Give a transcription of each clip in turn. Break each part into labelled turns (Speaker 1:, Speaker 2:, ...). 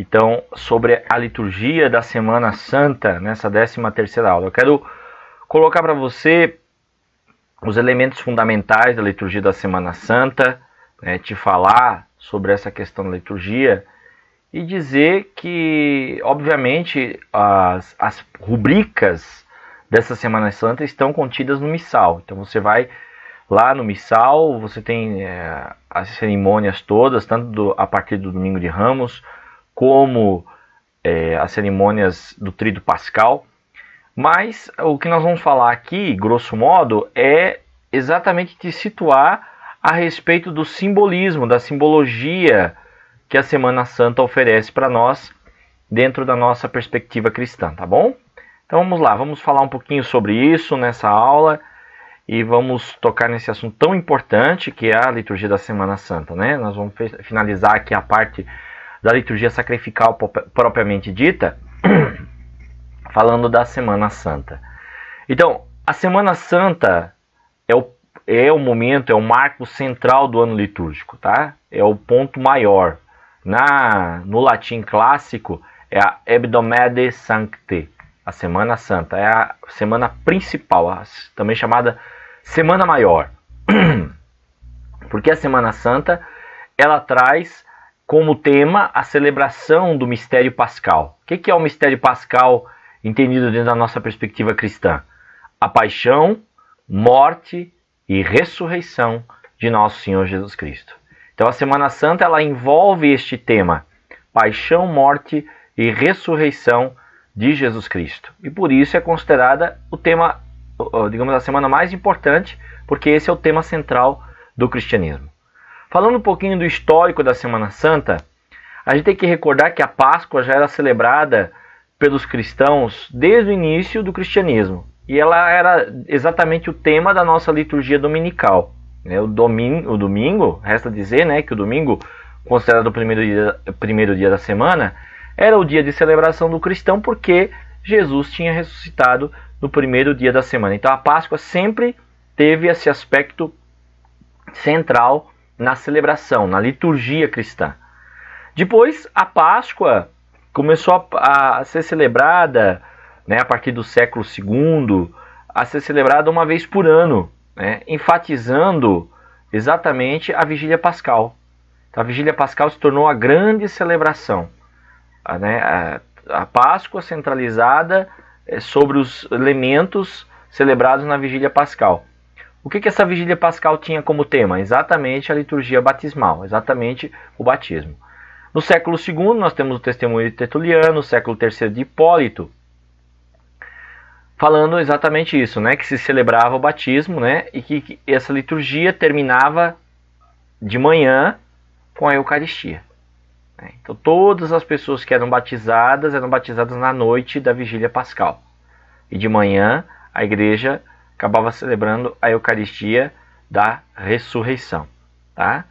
Speaker 1: Então, sobre a liturgia da Semana Santa, nessa 13ª aula, eu quero colocar para você os elementos fundamentais da liturgia da Semana Santa, te falar sobre essa questão da liturgia e dizer que, obviamente, as rubricas dessa Semana Santa estão contidas no missal. Então você vai lá no missal, você tem as cerimônias todas, tanto a partir do Domingo de Ramos, como as cerimônias do Tríduo Pascal. Mas o que nós vamos falar aqui, grosso modo, é exatamente de situar a respeito do simbolismo, da simbologia que a Semana Santa oferece para nós dentro da nossa perspectiva cristã, tá bom? Então vamos lá, vamos falar um pouquinho sobre isso nessa aula e vamos tocar nesse assunto tão importante que é a liturgia da Semana Santa, né? Nós vamos finalizar aqui a parte da liturgia sacrificial propriamente dita, falando da Semana Santa. Então, a Semana Santa é o momento, é o marco central do ano litúrgico, tá? É o ponto maior. No latim clássico, é a Hebdomade Sancte, a Semana Santa. É a semana principal, também chamada Semana Maior. Porque a Semana Santa, ela traz como tema a celebração do mistério pascal. O que é o mistério pascal entendido dentro da nossa perspectiva cristã? A paixão, morte e ressurreição de nosso Senhor Jesus Cristo. Então a Semana Santa ela envolve este tema, paixão, morte e ressurreição de Jesus Cristo. E por isso é considerada o tema, digamos, a semana mais importante, porque esse é o tema central do cristianismo. Falando um pouquinho do histórico da Semana Santa, a gente tem que recordar que a Páscoa já era celebrada pelos cristãos desde o início do cristianismo. E ela era exatamente o tema da nossa liturgia dominical. O domingo, resta dizer, que o domingo, considerado o primeiro dia da semana, era o dia de celebração do cristão porque Jesus tinha ressuscitado no primeiro dia da semana. Então a Páscoa sempre teve esse aspecto central na celebração, na liturgia cristã. Depois a Páscoa começou a ser celebrada, a partir do século II, a ser celebrada uma vez por ano, enfatizando exatamente a Vigília Pascal. Então, a Vigília Pascal se tornou a grande celebração. A Páscoa centralizada sobre os elementos celebrados na Vigília Pascal. O que essa Vigília Pascal tinha como tema? Exatamente a liturgia batismal, exatamente o batismo. No século II, nós temos o testemunho de Tertuliano, no século III de Hipólito, falando exatamente isso, que se celebrava o batismo, e que essa liturgia terminava de manhã com a Eucaristia. Então todas as pessoas que eram batizadas na noite da Vigília Pascal. E de manhã a igreja acabava celebrando a Eucaristia da ressurreição. Tá?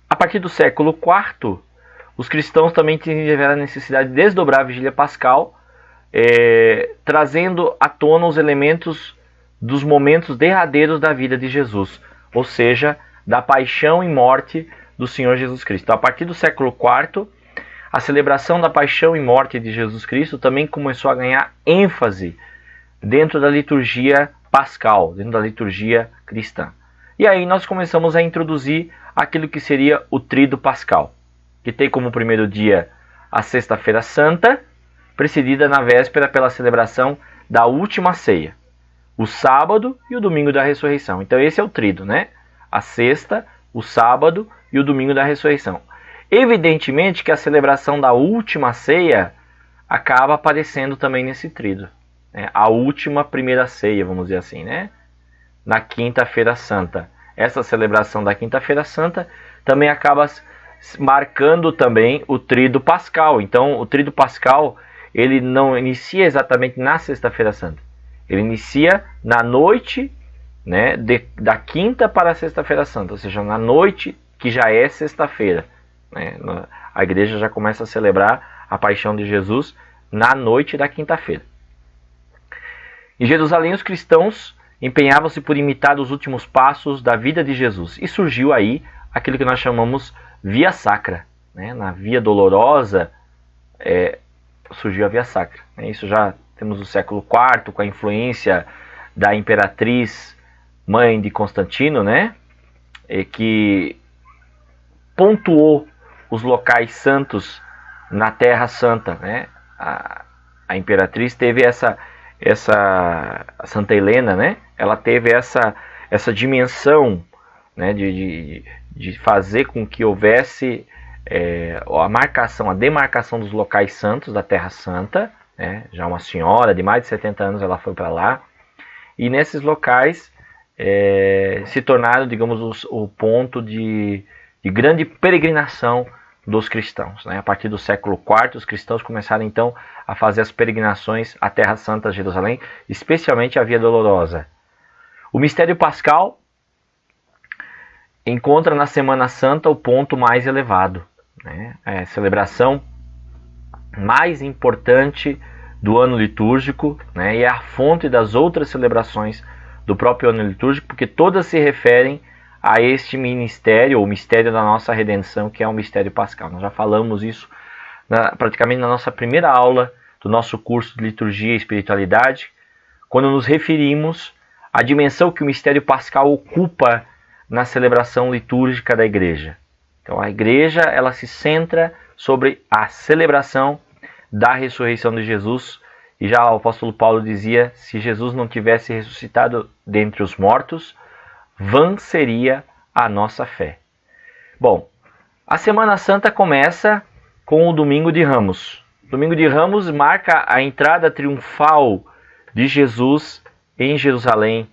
Speaker 1: A partir do século IV, os cristãos também tiveram a necessidade de desdobrar a Vigília Pascal, trazendo à tona os elementos dos momentos derradeiros da vida de Jesus, ou seja, da paixão e morte do Senhor Jesus Cristo. Então, a partir do século IV, a celebração da paixão e morte de Jesus Cristo também começou a ganhar ênfase dentro da liturgia pascal, dentro da liturgia cristã. E aí nós começamos a introduzir aquilo que seria o Tríduo Pascal, que tem como primeiro dia a Sexta-feira Santa, precedida na véspera pela celebração da última ceia, o sábado e o domingo da ressurreição. Então esse é o tríduo, A sexta, o sábado e o domingo da ressurreição. Evidentemente que a celebração da última ceia acaba aparecendo também nesse tríduo. A última primeira ceia, vamos dizer assim, na Quinta-feira Santa. Essa celebração da Quinta-feira Santa também acaba marcando também o Tríduo Pascal. Então o Tríduo Pascal ele não inicia exatamente na Sexta-feira Santa. Ele inicia na noite, da quinta para a Sexta-feira Santa, ou seja, na noite que já é sexta-feira. A igreja já começa a celebrar a paixão de Jesus na noite da quinta-feira. Em Jerusalém, os cristãos empenhavam-se por imitar os últimos passos da vida de Jesus. E surgiu aí aquilo que nós chamamos Via Sacra. né, na Via Dolorosa, surgiu a Via Sacra. Isso já temos no século IV, com a influência da imperatriz mãe de Constantino, né, que pontuou os locais santos na Terra Santa, né? A imperatriz teve essa Santa Helena, né? Ela teve essa dimensão, né, de fazer com que houvesse a demarcação dos locais santos da Terra Santa, né? Já uma senhora de mais de 70 anos, ela foi para lá, e nesses locais se tornaram, digamos, o ponto de grande peregrinação dos cristãos, né? A partir do século IV, os cristãos começaram então a fazer as peregrinações à Terra Santa, Jerusalém, especialmente a Via Dolorosa. O mistério pascal encontra na Semana Santa o ponto mais elevado, né? É a celebração mais importante do ano litúrgico, né? E é a fonte das outras celebrações do próprio ano litúrgico, porque todas se referem a este ministério, ou mistério da nossa redenção, que é o mistério pascal. Nós já falamos isso praticamente na nossa primeira aula do nosso curso de Liturgia e Espiritualidade, quando nos referimos à dimensão que o mistério pascal ocupa na celebração litúrgica da igreja. Então a igreja, ela se centra sobre a celebração da ressurreição de Jesus, e já o apóstolo Paulo dizia: se Jesus não tivesse ressuscitado dentre os mortos, vã seria a nossa fé. Bom, a Semana Santa começa com o Domingo de Ramos. O Domingo de Ramos marca a entrada triunfal de Jesus em Jerusalém,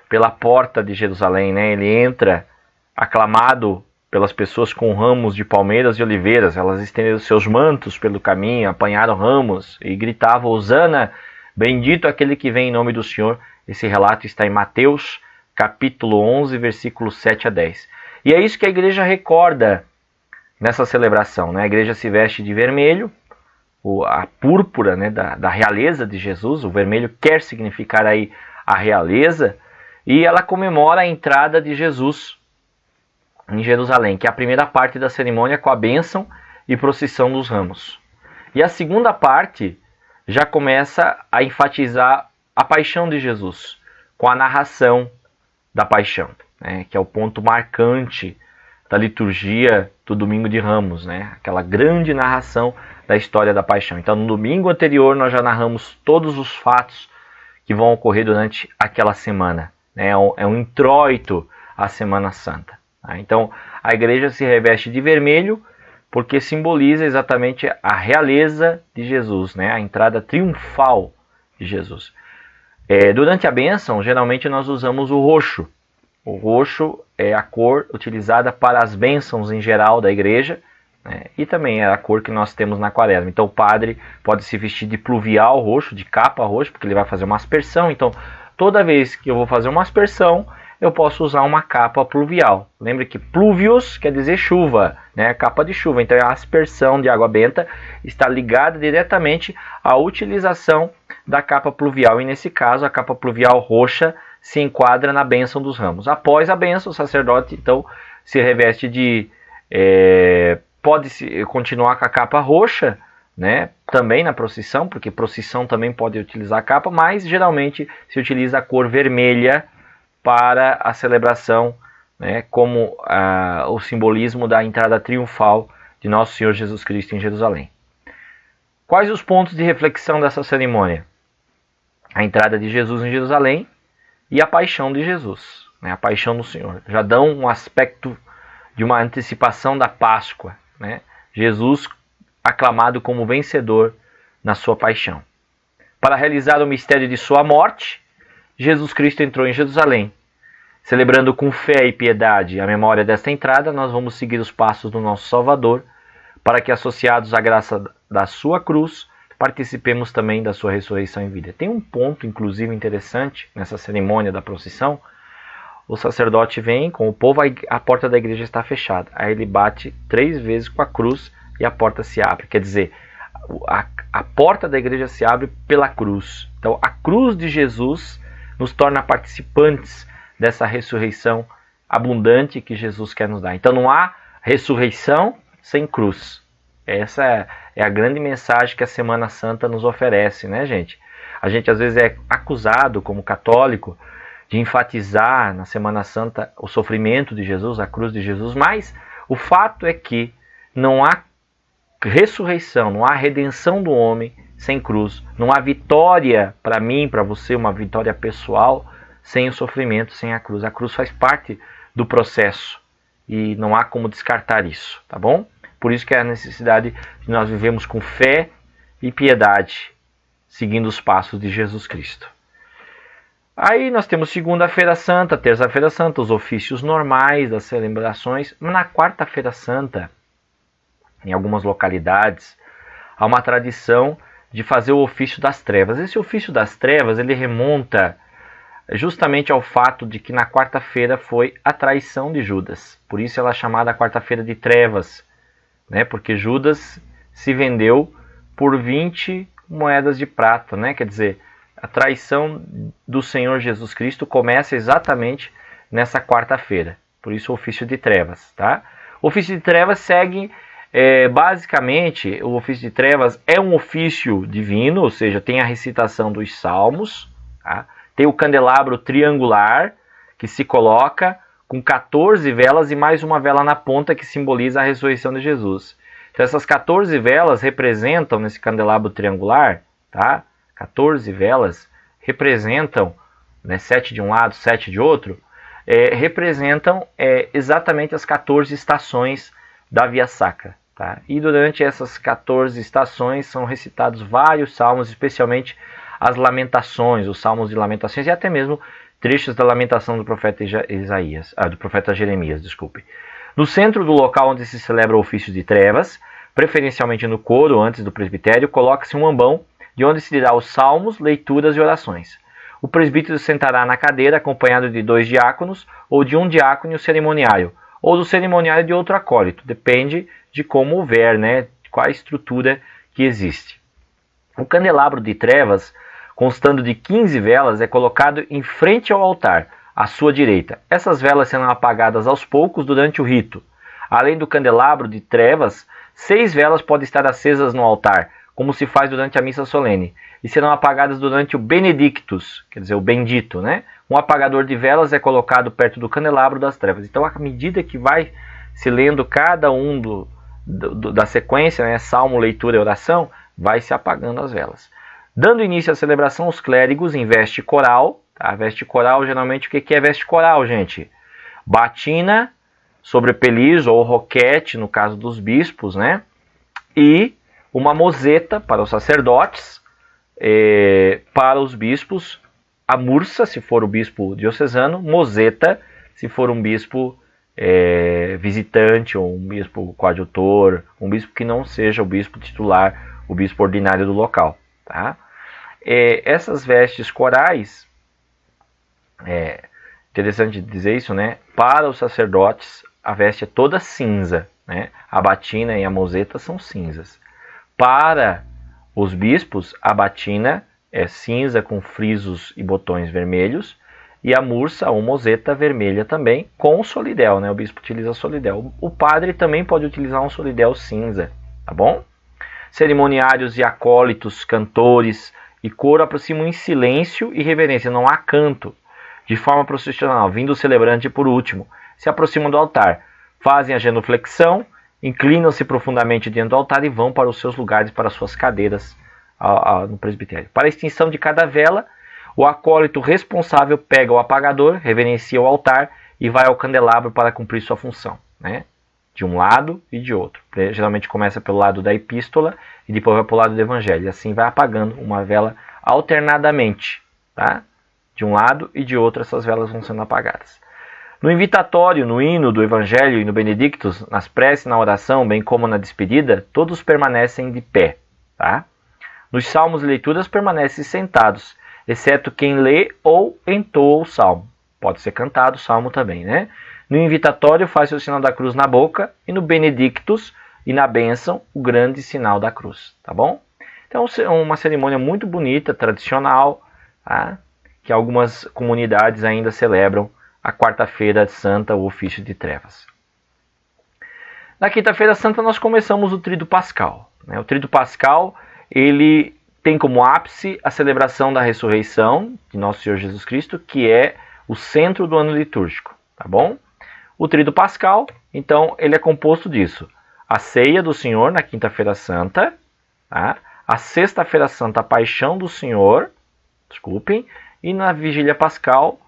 Speaker 1: pela porta de Jerusalém, né? Ele entra aclamado pelas pessoas com ramos de palmeiras e oliveiras. Elas estenderam seus mantos pelo caminho, apanharam ramos e gritavam: Hosana, bendito aquele que vem em nome do Senhor. Esse relato está em Mateus, capítulo 11, versículos 7 a 10. E é isso que a igreja recorda nessa celebração, né? A igreja se veste de vermelho, a púrpura, né, da realeza de Jesus. O vermelho quer significar aí a realeza, e ela comemora a entrada de Jesus em Jerusalém, que é a primeira parte da cerimônia, com a bênção e procissão dos ramos. E a segunda parte já começa a enfatizar a paixão de Jesus, com a narração da paixão, né, que é o ponto marcante da liturgia do Domingo de Ramos, né, aquela grande narração da história da paixão. Então, no domingo anterior, nós já narramos todos os fatos que vão ocorrer durante aquela semana, né, é um introito à Semana Santa. Tá? Então, a igreja se reveste de vermelho porque simboliza exatamente a realeza de Jesus, né, a entrada triunfal de Jesus. Durante a bênção, geralmente nós usamos o roxo. O roxo é a cor utilizada para as bênçãos em geral da igreja, né? E também é a cor que nós temos na quaresma. Então o padre pode se vestir de pluvial roxo, de capa roxo, porque ele vai fazer uma aspersão. Então toda vez que eu vou fazer uma aspersão, eu posso usar uma capa pluvial. Lembre que pluvios quer dizer chuva, né? Capa de chuva. Então a aspersão de água benta está ligada diretamente à utilização da capa pluvial. E nesse caso, a capa pluvial roxa se enquadra na bênção dos ramos. Após a bênção, o sacerdote então se reveste de... pode continuar com a capa roxa, né? Também na procissão, porque procissão também pode utilizar a capa, mas geralmente se utiliza a cor vermelha para a celebração, né, como o simbolismo da entrada triunfal de Nosso Senhor Jesus Cristo em Jerusalém. Quais os pontos de reflexão dessa cerimônia? A entrada de Jesus em Jerusalém e a paixão de Jesus, né, a paixão do Senhor. Já dão um aspecto de uma antecipação da Páscoa, né? Jesus aclamado como vencedor na sua paixão. Para realizar o mistério de sua morte, Jesus Cristo entrou em Jerusalém. Celebrando com fé e piedade a memória desta entrada, nós vamos seguir os passos do nosso Salvador, para que, associados à graça da sua cruz, participemos também da sua ressurreição em vida. Tem um ponto, inclusive, interessante nessa cerimônia da procissão. O sacerdote vem com o povo, a porta da igreja está fechada. Aí ele bate 3 vezes com a cruz e a porta se abre. Quer dizer, a porta da igreja se abre pela cruz. Então, a cruz de Jesus nos torna participantes dessa ressurreição abundante que Jesus quer nos dar. Então não há ressurreição sem cruz. Essa é a grande mensagem que a Semana Santa nos oferece, né, gente? A gente às vezes é acusado como católico de enfatizar na Semana Santa o sofrimento de Jesus, a cruz de Jesus, mas o fato é que não há ressurreição, não há redenção do homem sem cruz, não há vitória para mim, para você, uma vitória pessoal sem o sofrimento, sem a cruz. A cruz faz parte do processo e não há como descartar isso, tá bom? Por isso que é a necessidade de nós vivemos com fé e piedade, seguindo os passos de Jesus Cristo. Aí nós temos segunda-feira santa, terça-feira santa, os ofícios normais das celebrações. Na quarta-feira santa, em algumas localidades, há uma tradição de fazer o ofício das trevas. Esse ofício das trevas, ele remonta justamente ao fato de que na quarta-feira foi a traição de Judas. Por isso ela é chamada quarta-feira de trevas, né? Porque Judas se vendeu por 20 moedas de prata, né? Quer dizer, a traição do Senhor Jesus Cristo começa exatamente nessa quarta-feira. Por isso o ofício de trevas, tá? O ofício de trevas segue, basicamente, o ofício de trevas é um ofício divino, ou seja, tem a recitação dos salmos, tá? Tem o candelabro triangular, que se coloca com 14 velas e mais uma vela na ponta que simboliza a ressurreição de Jesus. Então essas 14 velas representam, nesse candelabro triangular, tá? 14 velas representam, né, 7 de um lado, 7 de outro, representam exatamente as 14 estações da Via Sacra. Tá? E durante essas 14 estações são recitados vários salmos, especialmente as lamentações, os salmos de lamentações e até mesmo trechos da lamentação do profeta do profeta Jeremias, desculpe. No centro do local onde se celebra o ofício de trevas, preferencialmente no coro antes do presbitério, coloca-se um ambão de onde se dirá os salmos, leituras e orações. O presbítero sentará na cadeira acompanhado de 2 diáconos ou de um diácono e o cerimoniário, ou do cerimoniário de outro acólito, depende de como houver, né, de qual a estrutura que existe. O candelabro de trevas, constando de 15 velas, é colocado em frente ao altar, à sua direita. Essas velas serão apagadas aos poucos durante o rito. Além do candelabro de trevas, 6 velas podem estar acesas no altar, como se faz durante a missa solene, e serão apagadas durante o Benedictus, quer dizer, o bendito, né? Um apagador de velas é colocado perto do candelabro das trevas. Então, à medida que vai se lendo cada um da sequência, né, salmo, leitura e oração, vai se apagando as velas. Dando início à celebração, os clérigos em veste coral, tá? Veste coral, geralmente, o que é veste coral, gente? Batina, sobrepeliz ou roquete, no caso dos bispos, né? E uma mozeta para os sacerdotes, para os bispos, a mursa, se for o bispo diocesano, mozeta, se for um bispo visitante, ou um bispo coadjutor, um bispo que não seja o bispo titular, o bispo ordinário do local. Tá? Essas vestes corais, interessante dizer isso, né? Para os sacerdotes, a veste é toda cinza, né? A batina e a mozeta são cinzas. Para os bispos, a batina é cinza com frisos e botões vermelhos, e a mursa ou mozeta vermelha também, com o solidel, né? O bispo utiliza solidel. O padre também pode utilizar um solidel cinza, tá bom? Cerimoniários e acólitos, cantores e coro aproximam em silêncio e reverência, não há canto, de forma processional, vindo o celebrante por último, se aproximam do altar, fazem a genuflexão, inclinam-se profundamente diante do altar e vão para os seus lugares, para as suas cadeiras no presbitério. Para a extinção de cada vela, o acólito responsável pega o apagador, reverencia o altar e vai ao candelabro para cumprir sua função, né? De um lado e de outro. Geralmente começa pelo lado da epístola e depois vai para o lado do evangelho. E assim vai apagando uma vela alternadamente, tá? De um lado e de outro essas velas vão sendo apagadas. No invitatório, no hino do Evangelho e no Benedictus, nas preces, na oração, bem como na despedida, todos permanecem de pé. Tá? Nos salmos e leituras permanecem sentados, exceto quem lê ou entoa o salmo. Pode ser cantado o salmo também, né? No invitatório faz o sinal da cruz na boca e no Benedictus e na bênção o grande sinal da cruz. Tá bom? Então é uma cerimônia muito bonita, tradicional, tá? Que algumas comunidades ainda celebram a quarta-feira santa, o ofício de trevas. Na quinta-feira santa nós começamos o Tríduo Pascal. O Tríduo Pascal, ele tem como ápice a celebração da ressurreição de Nosso Senhor Jesus Cristo, que é o centro do ano litúrgico, tá bom? O Tríduo Pascal, então, ele é composto disso. A ceia do Senhor na quinta-feira santa, tá? A sexta-feira santa, a paixão do Senhor, e na vigília pascal,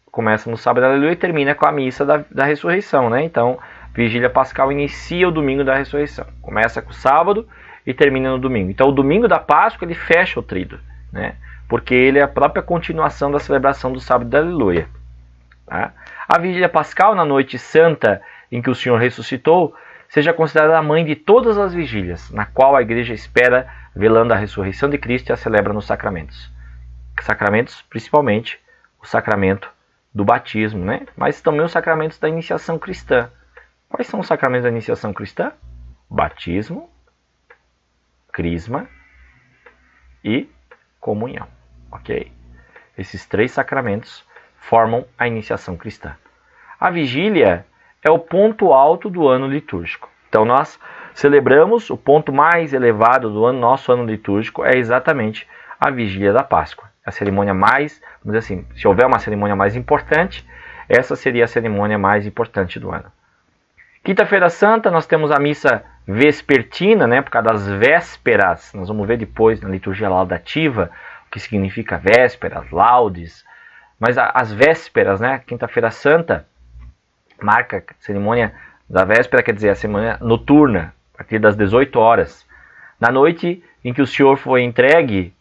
Speaker 1: começa no sábado, aleluia, e termina com a missa da ressurreição, né? Então, vigília pascal inicia o domingo da ressurreição. Começa com o sábado e termina no domingo. Então, o domingo da Páscoa, ele fecha o tríduo, né? Porque ele é a própria continuação da celebração do sábado da aleluia. Tá? A vigília pascal, na noite santa em que o Senhor ressuscitou, seja considerada a mãe de todas as vigílias, na qual a igreja espera, velando a ressurreição de Cristo, e a celebra nos sacramentos. Sacramentos, principalmente, o sacramento do batismo, né? Mas também os sacramentos da iniciação cristã. Quais são os sacramentos da iniciação cristã? Batismo, crisma e comunhão, ok? Esses 3 sacramentos formam a iniciação cristã. A vigília é o ponto alto do ano litúrgico. Então nós celebramos o ponto mais elevado do nosso ano litúrgico, é exatamente a vigília da Páscoa. A cerimônia mais, vamos dizer assim, se houver uma cerimônia mais importante, essa seria a cerimônia mais importante do ano. Quinta-feira Santa, nós temos a missa vespertina, né, por causa das vésperas. Nós vamos ver depois na liturgia laudativa o que significa vésperas, laudes. Mas as vésperas, né, Quinta-feira Santa, marca a cerimônia da véspera, quer dizer, a cerimônia noturna, a partir das 18 horas. Na noite em que o Senhor foi entregue,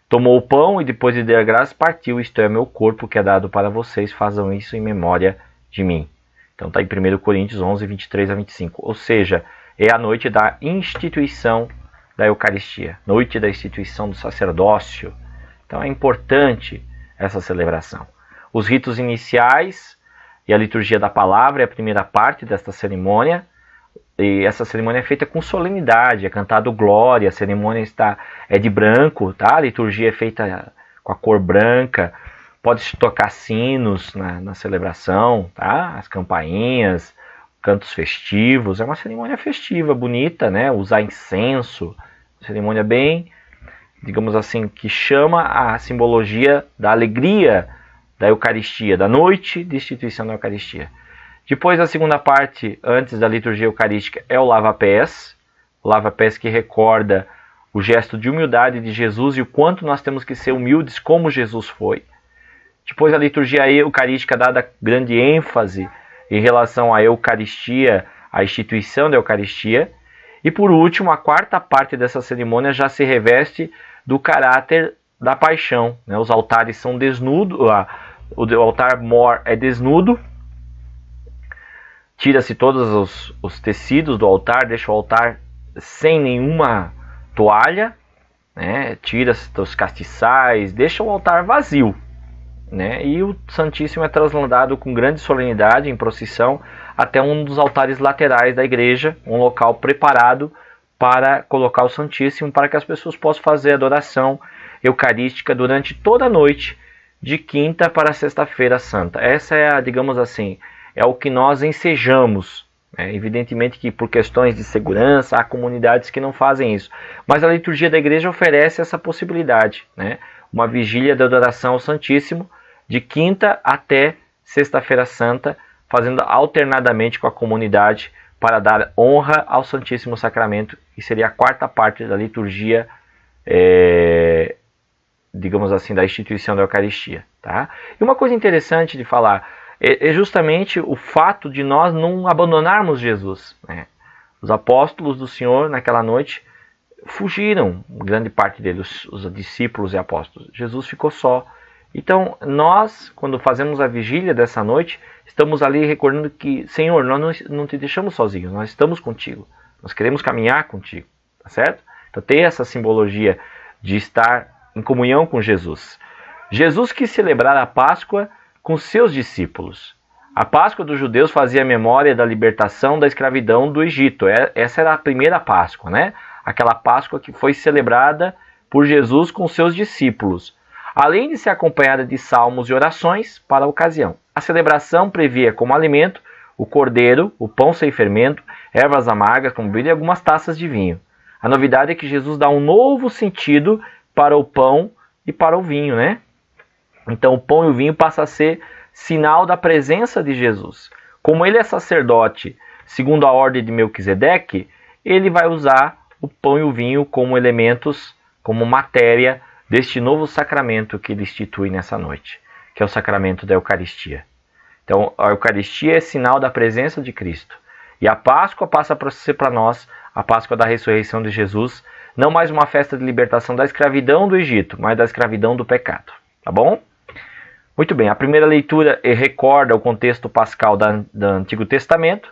Speaker 1: tomou o pão e depois de dar graças partiu, isto é meu corpo que é dado para vocês, façam isso em memória de mim. Então está em 1 Coríntios 11, 23 a 25. Ou seja, é a noite da instituição da Eucaristia, noite da instituição do sacerdócio. Então é importante essa celebração. Os ritos iniciais e a liturgia da palavra é a primeira parte desta cerimônia. E essa cerimônia é feita com solenidade, é cantado glória, a cerimônia é de branco, tá? A liturgia é feita com a cor branca, pode-se tocar sinos na celebração, tá? As campainhas, cantos festivos, é uma cerimônia festiva, bonita, né? Usar incenso, cerimônia bem, digamos assim, que chama a simbologia da alegria da Eucaristia, da noite de instituição da Eucaristia. Depois, a segunda parte, antes da liturgia eucarística, é o lava-pés. O lava-pés que recorda o gesto de humildade de Jesus e o quanto nós temos que ser humildes como Jesus foi. Depois, a liturgia eucarística dada grande ênfase em relação à Eucaristia, à instituição da Eucaristia. E, por último, a quarta parte dessa cerimônia já se reveste do caráter da paixão, né? Os altares são desnudos, o altar-mor é desnudo, tira-se todos os tecidos do altar, deixa o altar sem nenhuma toalha, né? Tira-se os castiçais, deixa o altar vazio, né? E o Santíssimo é trasladado com grande solenidade em procissão até um dos altares laterais da igreja, um local preparado para colocar o Santíssimo, para que as pessoas possam fazer adoração eucarística durante toda a noite, de quinta para sexta-feira santa. Essa é, digamos assim, é o que nós ensejamos. Evidentemente que por questões de segurança há comunidades que não fazem isso. Mas a liturgia da igreja oferece essa possibilidade, né? Uma vigília de adoração ao Santíssimo de quinta até sexta-feira santa, fazendo alternadamente com a comunidade para dar honra ao Santíssimo Sacramento, que seria a quarta parte da liturgia, digamos assim, da instituição da Eucaristia. Tá? E uma coisa interessante de falar é justamente o fato de nós não abandonarmos Jesus, né? Os apóstolos do Senhor naquela noite fugiram, grande parte deles, os discípulos e apóstolos. Jesus ficou só. Então nós, quando fazemos a vigília dessa noite, estamos ali recordando que, Senhor, nós não te deixamos sozinhos, nós estamos contigo, nós queremos caminhar contigo, tá certo? Então tem essa simbologia de estar em comunhão com Jesus. Jesus quis celebrar a Páscoa com seus discípulos. A Páscoa dos judeus fazia memória da libertação da escravidão do Egito. Essa era a primeira Páscoa, né? Aquela Páscoa que foi celebrada por Jesus com seus discípulos, além de ser acompanhada de salmos e orações para a ocasião. A celebração previa como alimento o cordeiro, o pão sem fermento, ervas amargas como bebida e algumas taças de vinho. A novidade é que Jesus dá um novo sentido para o pão e para o vinho, né? Então o pão e o vinho passam a ser sinal da presença de Jesus. Como ele é sacerdote, segundo a ordem de Melquisedeque, ele vai usar o pão e o vinho como elementos, como matéria deste novo sacramento que ele institui nessa noite, que é o sacramento da Eucaristia. Então a Eucaristia é sinal da presença de Cristo. E a Páscoa passa a ser para nós a Páscoa da ressurreição de Jesus, não mais uma festa de libertação da escravidão do Egito, mas da escravidão do pecado. Tá bom? Muito bem, a primeira leitura recorda o contexto pascal do Antigo Testamento.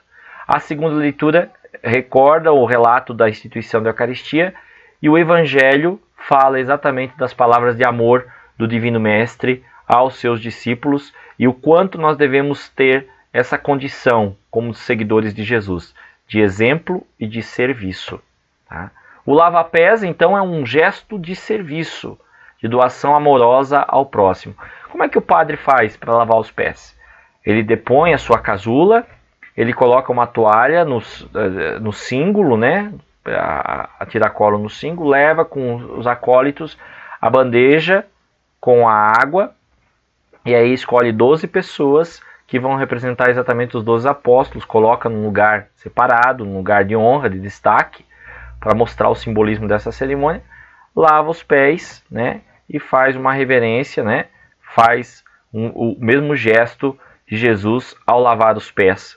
Speaker 1: A segunda leitura recorda o relato da instituição da Eucaristia. E o Evangelho fala exatamente das palavras de amor do Divino Mestre aos seus discípulos e o quanto nós devemos ter essa condição como seguidores de Jesus, de exemplo e de serviço. Tá? O lava-pés, então, é um gesto de serviço, de doação amorosa ao próximo. Como é que o padre faz para lavar os pés? Ele depõe a sua casula, ele coloca uma toalha no símbolo, né? A tiracolo no símbolo, leva com os acólitos a bandeja com a água, e aí escolhe 12 pessoas que vão representar exatamente os 12 apóstolos, coloca num lugar separado, num lugar de honra, de destaque, para mostrar o simbolismo dessa cerimônia, lava os pés, né, e faz uma reverência, né, faz o mesmo gesto de Jesus ao lavar os pés,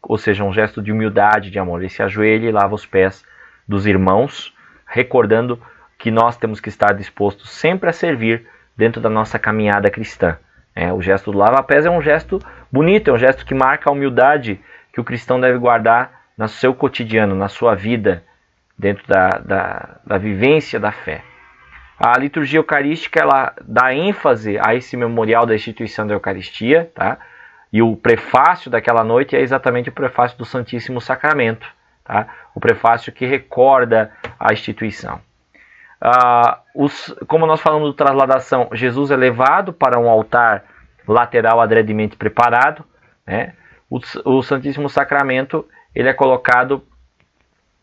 Speaker 1: ou seja, um gesto de humildade, de amor. Ele se ajoelha e lava os pés dos irmãos, recordando que nós temos que estar dispostos sempre a servir dentro da nossa caminhada cristã. O gesto do lava-pés é um gesto bonito, é um gesto que marca a humildade que o cristão deve guardar no seu cotidiano, na sua vida, dentro da vivência da fé. A liturgia eucarística ela dá ênfase a esse memorial da instituição da Eucaristia, tá? E o prefácio daquela noite é exatamente o prefácio do Santíssimo Sacramento, tá? O prefácio que recorda a instituição. Como nós falamos do trasladação, Jesus é levado para um altar lateral adredemente preparado, né? O Santíssimo Sacramento ele é colocado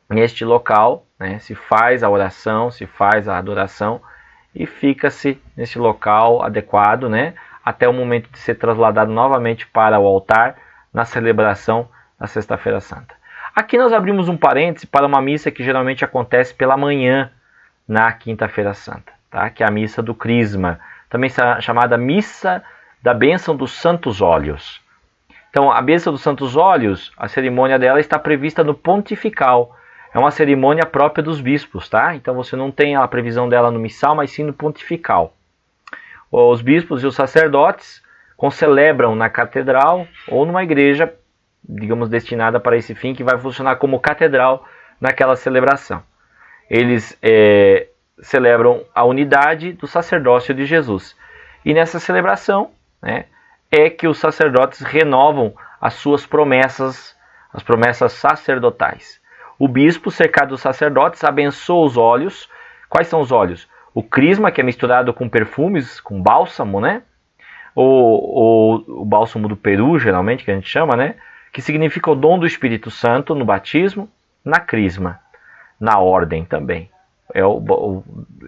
Speaker 1: neste local, né? Se faz a oração, se faz a adoração e fica-se nesse local adequado, né? Até o momento de ser trasladado novamente para o altar na celebração da Sexta-feira Santa. Aqui nós abrimos um parêntese para uma missa que geralmente acontece pela manhã na Quinta-feira Santa, tá? Que é a missa do Crisma, também chamada Missa da Bênção dos Santos Óleos. Então, a Bênção dos Santos Óleos, a cerimônia dela está prevista no Pontifical. É uma cerimônia própria dos bispos, tá? Então você não tem a previsão dela no missal, mas sim no Pontifical. Os bispos e os sacerdotes concelebram na catedral ou numa igreja, digamos, destinada para esse fim, que vai funcionar como catedral naquela celebração. Eles celebram a unidade do sacerdócio de Jesus. E nessa celebração, né, é que os sacerdotes renovam as suas promessas, as promessas sacerdotais. O bispo, cercado dos sacerdotes, abençoa os óleos. Quais são os óleos? O crisma, que é misturado com perfumes, com bálsamo, né? O bálsamo do Peru, geralmente, que a gente chama, né? Que significa o dom do Espírito Santo no batismo, na crisma, na ordem também.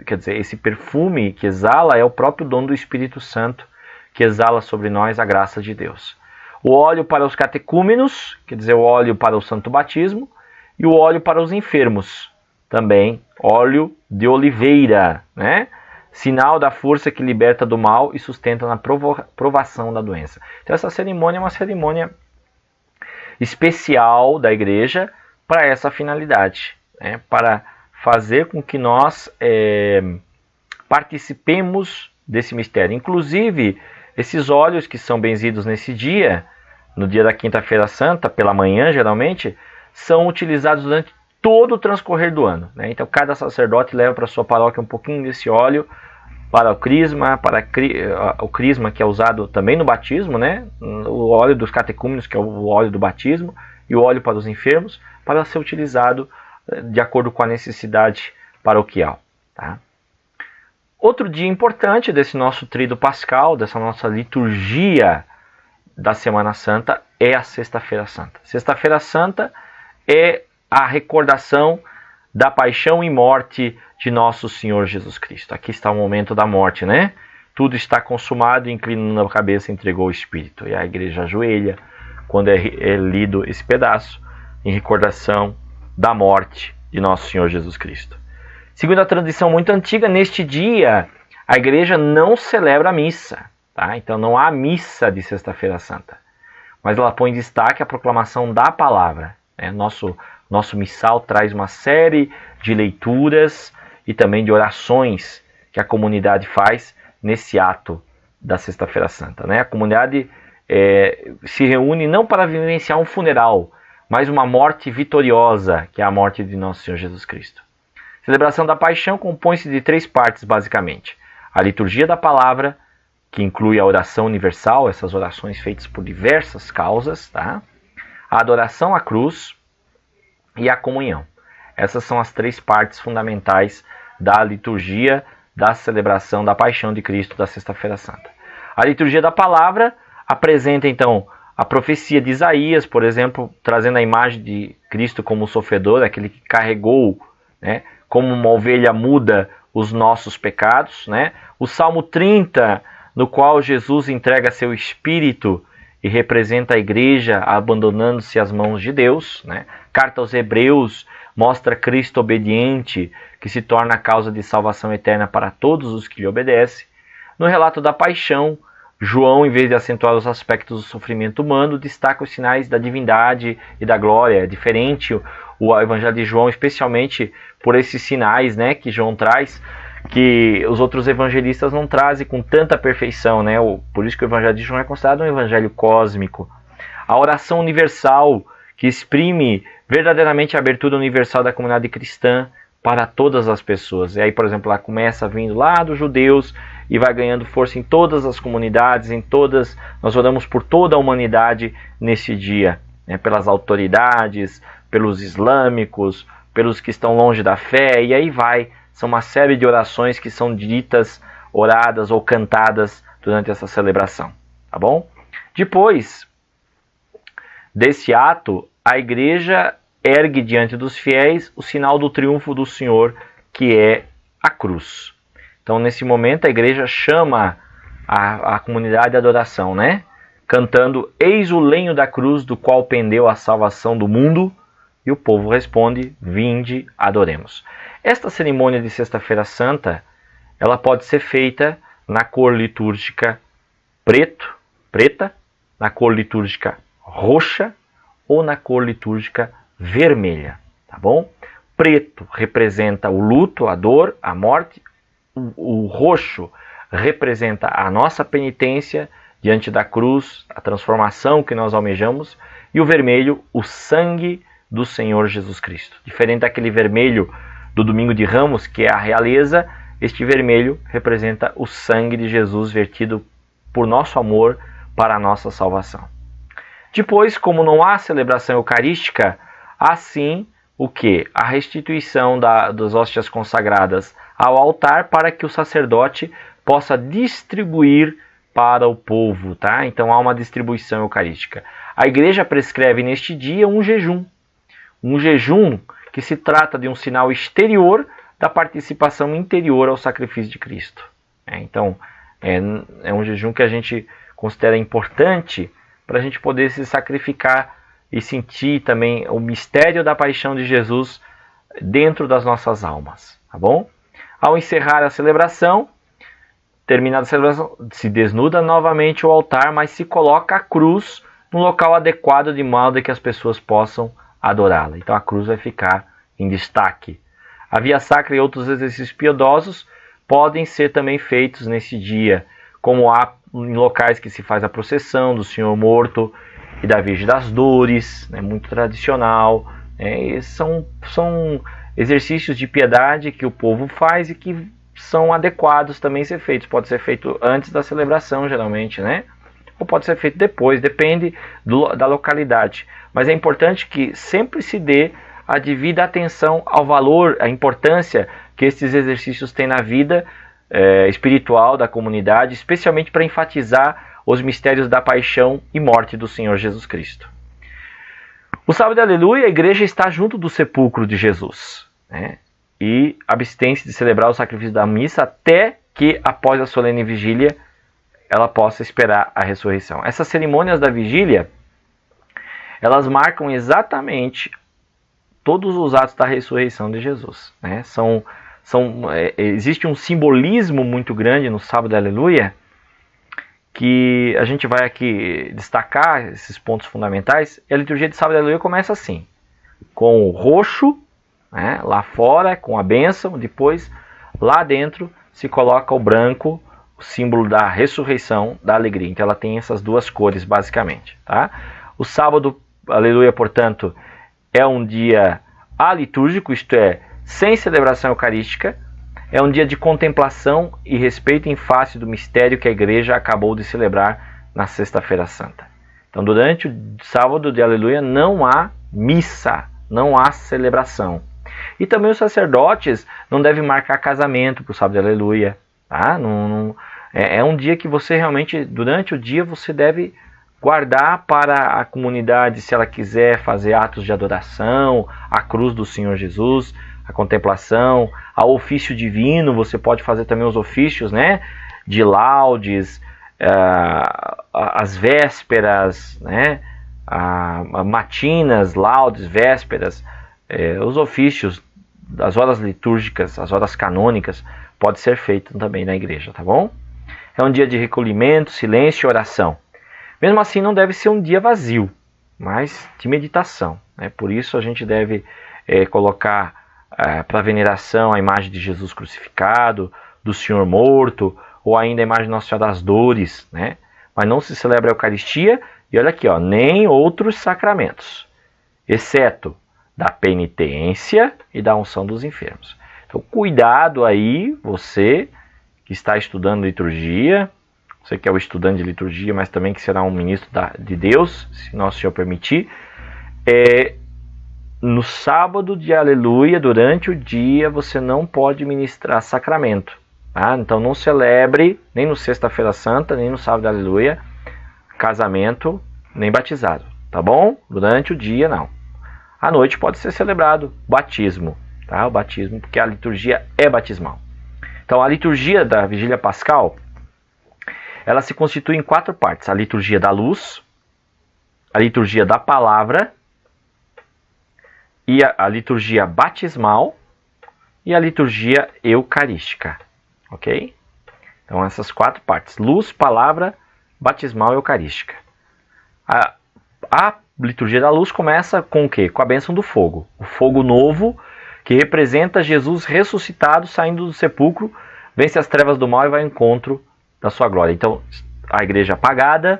Speaker 1: Quer dizer, esse perfume que exala é o próprio dom do Espírito Santo, que exala sobre nós a graça de Deus. O óleo para os catecúmenos, quer dizer, o óleo para o santo batismo, e o óleo para os enfermos, também óleo de oliveira, né? Sinal da força que liberta do mal e sustenta na provação da doença. Então essa cerimônia é uma cerimônia especial da igreja para essa finalidade, né? Para fazer com que nós participemos desse mistério. Inclusive, esses óleos que são benzidos nesse dia, no dia da Quinta-feira Santa, pela manhã geralmente, são utilizados durante todo o transcorrer do ano, né? Então cada sacerdote leva para sua paróquia um pouquinho desse óleo para o crisma, o crisma que é usado também no batismo, né? O óleo dos catecúmenos, que é o óleo do batismo, e o óleo para os enfermos, para ser utilizado de acordo com a necessidade paroquial, tá? Outro dia importante desse nosso tríduo pascal, dessa nossa liturgia da Semana Santa é a Sexta-feira Santa. Sexta-feira Santa é a recordação da paixão e morte de nosso Senhor Jesus Cristo. Aqui está o momento da morte, né? Tudo está consumado, inclinando a cabeça, entregou o Espírito. E a igreja ajoelha quando é lido esse pedaço, em recordação da morte de nosso Senhor Jesus Cristo. Segundo a tradição muito antiga, neste dia a igreja não celebra a missa. Tá? Então não há missa de Sexta-feira Santa. Mas ela põe em destaque a proclamação da palavra. Né? Nosso missal traz uma série de leituras e também de orações que a comunidade faz nesse ato da Sexta-feira Santa. Né? A comunidade se reúne não para vivenciar um funeral, mas uma morte vitoriosa, que é a morte de nosso Senhor Jesus Cristo. A celebração da paixão compõe-se de 3 partes, basicamente. A liturgia da palavra, que inclui a oração universal, essas orações feitas por diversas causas, tá? A adoração à cruz e a comunhão. Essas são as 3 partes fundamentais da liturgia da celebração da paixão de Cristo da Sexta-feira Santa. A liturgia da palavra apresenta, então, a profecia de Isaías, por exemplo, trazendo a imagem de Cristo como sofredor, aquele que carregou, né, como uma ovelha muda, os nossos pecados. Né? O Salmo 30, no qual Jesus entrega seu Espírito e representa a igreja abandonando-se às mãos de Deus. Né? Carta aos Hebreus mostra Cristo obediente, que se torna a causa de salvação eterna para todos os que lhe obedecem. No relato da paixão, João, em vez de acentuar os aspectos do sofrimento humano, destaca os sinais da divindade e da glória. É diferente o Evangelho de João, especialmente por esses sinais, né, que João traz, que os outros evangelistas não trazem com tanta perfeição. Né? Por isso que o Evangelho de João é considerado um evangelho cósmico. A oração universal, que exprime verdadeiramente a abertura universal da comunidade cristã para todas as pessoas. E aí, por exemplo, ela começa vindo lá dos judeus e vai ganhando força em todas as comunidades, nós oramos por toda a humanidade nesse dia, né? Pelas autoridades, pelos islâmicos, pelos que estão longe da fé, e aí vai. São uma série de orações que são ditas, oradas ou cantadas durante essa celebração, tá bom? Depois desse ato, a igreja ergue diante dos fiéis o sinal do triunfo do Senhor, que é a cruz. Então, nesse momento, a igreja chama a comunidade de adoração, né? Cantando, eis o lenho da cruz do qual pendeu a salvação do mundo. E o povo responde, vinde, adoremos. Esta cerimônia de Sexta-feira Santa, ela pode ser feita na cor litúrgica preta, na cor litúrgica roxa ou na cor litúrgica vermelha, tá bom? Preto representa o luto, a dor, a morte. O roxo representa a nossa penitência diante da cruz, a transformação que nós almejamos. E o vermelho, o sangue do Senhor Jesus Cristo. Diferente daquele vermelho do Domingo de Ramos, que é a realeza, este vermelho representa o sangue de Jesus vertido por nosso amor para a nossa salvação. Depois, como não há celebração eucarística, há sim o quê? A restituição das hóstias consagradas ao altar para que o sacerdote possa distribuir para o povo. Tá? Então há uma distribuição eucarística. A igreja prescreve neste dia um jejum que se trata de um sinal exterior da participação interior ao sacrifício de Cristo. Então é um jejum que a gente considera importante para a gente poder se sacrificar e sentir também o mistério da paixão de Jesus dentro das nossas almas, tá bom? Ao encerrar a celebração, terminada a celebração, se desnuda novamente o altar, mas se coloca a cruz no local adequado de modo que as pessoas possam adorá-la. Então a cruz vai ficar em destaque. A via sacra e outros exercícios piedosos podem ser também feitos nesse dia, como há em locais que se faz a procissão do Senhor Morto e da Virgem das Dores, né, muito tradicional. São exercícios de piedade que o povo faz e que são adequados também ser feitos. Pode ser feito antes da celebração, geralmente, né? Ou pode ser feito depois, depende da localidade. Mas é importante que sempre se dê a devida atenção ao valor, à importância que esses exercícios têm na vida espiritual da comunidade, especialmente para enfatizar os mistérios da paixão e morte do Senhor Jesus Cristo. O sábado de aleluia, a igreja está junto do sepulcro de Jesus, né? E abstém-se de celebrar o sacrifício da missa até que, após a solene vigília, ela possa esperar a ressurreição. Essas cerimônias da vigília, elas marcam exatamente todos os atos da ressurreição de Jesus, né? Existe um simbolismo muito grande no sábado de aleluia, que a gente vai aqui destacar esses pontos fundamentais. E a liturgia de sábado de aleluia começa assim, com o roxo, né, lá fora, com a bênção. Depois, lá dentro, se coloca o branco, o símbolo da ressurreição, da alegria. Então ela tem essas duas cores, basicamente. Tá? O sábado, aleluia, portanto, é um dia alitúrgico, isto é, sem celebração eucarística. É um dia de contemplação e respeito em face do mistério que a igreja acabou de celebrar na Sexta-feira Santa. Então, durante o sábado de aleluia não há missa, não há celebração. E também os sacerdotes não devem marcar casamento para o sábado de aleluia. Tá? É um dia que você realmente, durante o dia, você deve guardar para a comunidade, se ela quiser fazer atos de adoração, a cruz do Senhor Jesus, a contemplação, ao ofício divino. Você pode fazer também os ofícios, né, de laudes, as vésperas, né, matinas, laudes, vésperas, os ofícios das horas litúrgicas, as horas canônicas, pode ser feito também na igreja, tá bom? É um dia de recolhimento, silêncio e oração. Mesmo assim, não deve ser um dia vazio, mas de meditação, né? Por isso a gente deve colocar para veneração a imagem de Jesus crucificado, do Senhor morto, ou ainda a imagem de Nossa Senhora das Dores, né? Mas não se celebra a Eucaristia, e olha aqui, ó, nem outros sacramentos, exceto da penitência e da unção dos enfermos. Então, cuidado aí, você que está estudando liturgia, você que é o estudante de liturgia, mas também que será um ministro de Deus, se Nosso Senhor permitir, no sábado de aleluia, durante o dia, você não pode ministrar sacramento. Tá? Então não celebre, nem no Sexta-feira Santa, nem no sábado de aleluia, casamento, nem batizado. Tá bom? Durante o dia, não. À noite pode ser celebrado batismo. Tá? O batismo, porque a liturgia é batismal. Então a liturgia da Vigília Pascal, ela se constitui em 4 partes. A liturgia da luz, a liturgia da palavra, e a liturgia batismal e a liturgia eucarística, ok? Então essas 4 partes, luz, palavra, batismal e eucarística. A liturgia da luz começa com o quê? Com a bênção do fogo. O fogo novo, que representa Jesus ressuscitado, saindo do sepulcro, vence as trevas do mal e vai ao encontro da sua glória. Então a igreja apagada,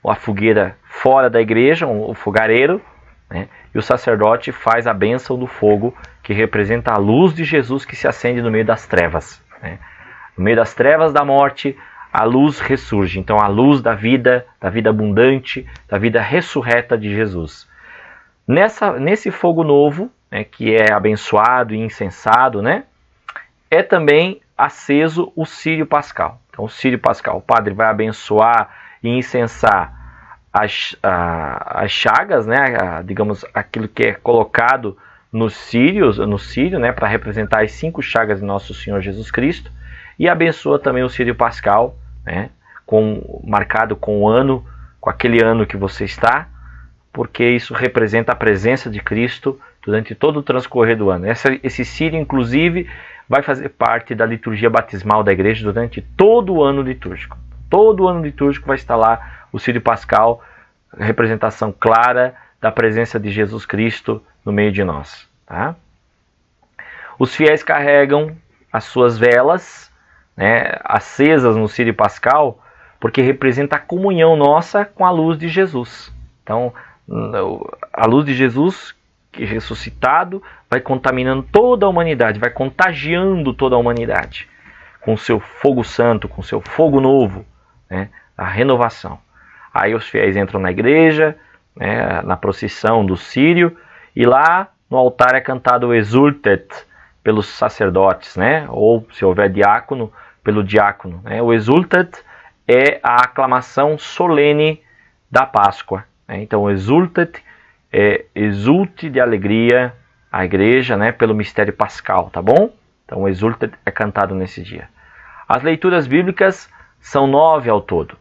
Speaker 1: a fogueira fora da igreja, o fogareiro, né? E o sacerdote faz a bênção do fogo, que representa a luz de Jesus que se acende no meio das trevas, né? No meio das trevas da morte, a luz ressurge. Então a luz da vida abundante, da vida ressurreta de Jesus. Nesse fogo novo, né, que é abençoado e incensado, né, é também aceso o círio pascal. Então o círio pascal, o padre vai abençoar e incensar as chagas, né, digamos, aquilo que é colocado no círio, né, para representar as 5 chagas de Nosso Senhor Jesus Cristo, e abençoa também o círio pascal, né, marcado com o ano, com aquele ano que você está, porque isso representa a presença de Cristo durante todo o transcorrer do ano. Esse círio, inclusive, vai fazer parte da liturgia batismal da igreja durante todo o ano litúrgico. Todo o ano litúrgico vai estar lá o círio pascal, representação clara da presença de Jesus Cristo no meio de nós. Tá? Os fiéis carregam as suas velas, né, acesas no círio pascal, porque representa a comunhão nossa com a luz de Jesus. Então, a luz de Jesus, que é ressuscitado, vai contaminando toda a humanidade, vai contagiando toda a humanidade com o seu fogo santo, com o seu fogo novo, né, a renovação. Aí os fiéis entram na igreja, né, na procissão do círio, e lá no altar é cantado o Exultet pelos sacerdotes, né, ou se houver diácono, pelo diácono. Né. O Exultet é a aclamação solene da Páscoa. Então, exulte de alegria a igreja, né, pelo mistério pascal, tá bom? Então, exulte é cantado nesse dia. As leituras bíblicas são 9 ao todo.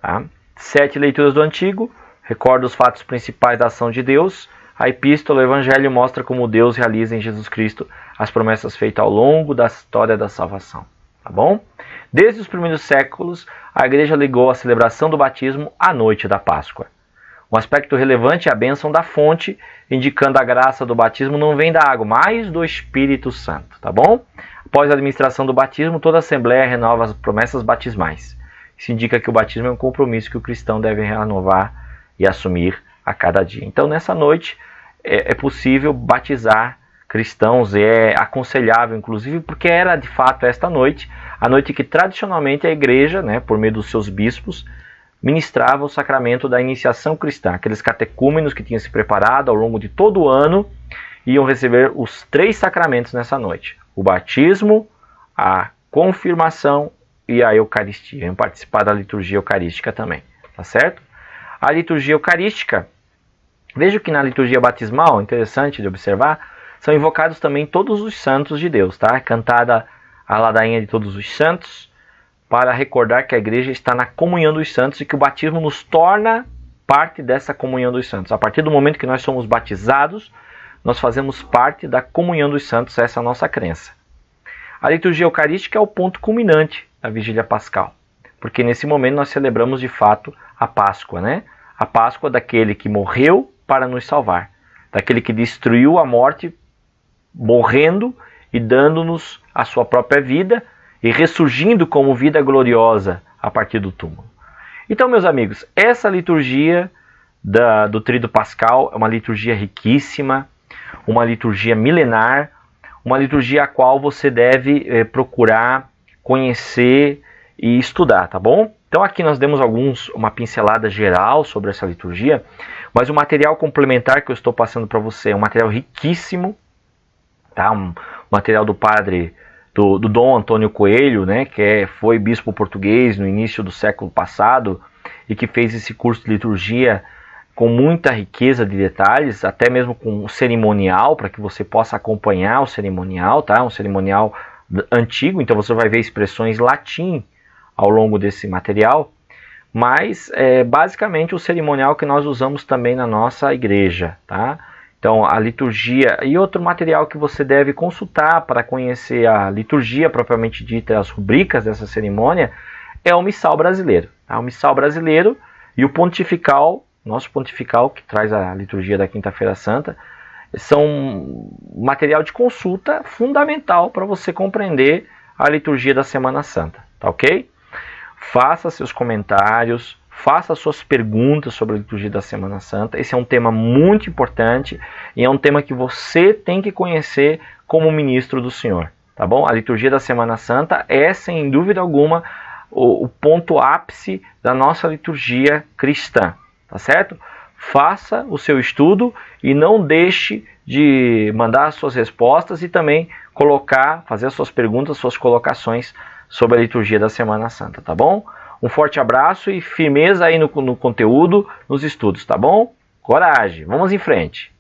Speaker 1: Tá? 7 leituras do Antigo, recorda os fatos principais da ação de Deus. A Epístola, o Evangelho, mostra como Deus realiza em Jesus Cristo as promessas feitas ao longo da história da salvação. Tá bom? Desde os primeiros séculos, a igreja ligou a celebração do batismo à noite da Páscoa. Um aspecto relevante é a bênção da fonte, indicando a graça do batismo não vem da água, mas do Espírito Santo. Tá bom? Após a administração do batismo, toda a Assembleia renova as promessas batismais. Isso indica que o batismo é um compromisso que o cristão deve renovar e assumir a cada dia. Então, nessa noite, é possível batizar cristãos, é aconselhável, inclusive, porque era, de fato, esta noite, a noite que, tradicionalmente, a igreja, né, por meio dos seus bispos, ministrava o sacramento da iniciação cristã. Aqueles catecúmenos que tinham se preparado ao longo de todo o ano iam receber os 3 sacramentos nessa noite. O batismo, a confirmação e a Eucaristia. Iam participar da liturgia eucarística também. Tá certo? A liturgia eucarística, veja que na liturgia batismal, interessante de observar, são invocados também todos os santos de Deus. Tá? Cantada a ladainha de todos os santos, para recordar que a igreja está na comunhão dos santos e que o batismo nos torna parte dessa comunhão dos santos. A partir do momento que nós somos batizados, nós fazemos parte da comunhão dos santos, essa é a nossa crença. A liturgia eucarística é o ponto culminante da vigília pascal, porque nesse momento nós celebramos de fato a Páscoa, né? A Páscoa daquele que morreu para nos salvar, daquele que destruiu a morte, morrendo e dando-nos a sua própria vida, e ressurgindo como vida gloriosa a partir do túmulo. Então, meus amigos, essa liturgia do Tríduo Pascal é uma liturgia riquíssima, uma liturgia milenar, uma liturgia a qual você deve procurar conhecer e estudar, tá bom? Então aqui nós demos uma pincelada geral sobre essa liturgia, mas o material complementar que eu estou passando para você é um material riquíssimo, tá? Um material do padre do Dom Antônio Coelho, né, que foi bispo português no início do século passado e que fez esse curso de liturgia com muita riqueza de detalhes, até mesmo com o cerimonial, para que você possa acompanhar o cerimonial, tá? Um cerimonial antigo, então você vai ver expressões latim ao longo desse material, mas é basicamente o cerimonial que nós usamos também na nossa igreja, tá? Então, a liturgia e outro material que você deve consultar para conhecer a liturgia propriamente dita, as rubricas dessa cerimônia, é o Missal Brasileiro. Tá? O Missal Brasileiro e o Pontifical, nosso Pontifical, que traz a liturgia da Quinta-feira Santa, são material de consulta fundamental para você compreender a liturgia da Semana Santa. Tá ok? Faça seus comentários, faça suas perguntas sobre a liturgia da Semana Santa. Esse é um tema muito importante e é um tema que você tem que conhecer como ministro do Senhor, tá bom? A liturgia da Semana Santa é, sem dúvida alguma, o ponto ápice da nossa liturgia cristã, tá certo? Faça o seu estudo e não deixe de mandar as suas respostas e também fazer as suas perguntas, suas colocações sobre a liturgia da Semana Santa, tá bom? Um forte abraço e firmeza aí no conteúdo, nos estudos, tá bom? Coragem, vamos em frente!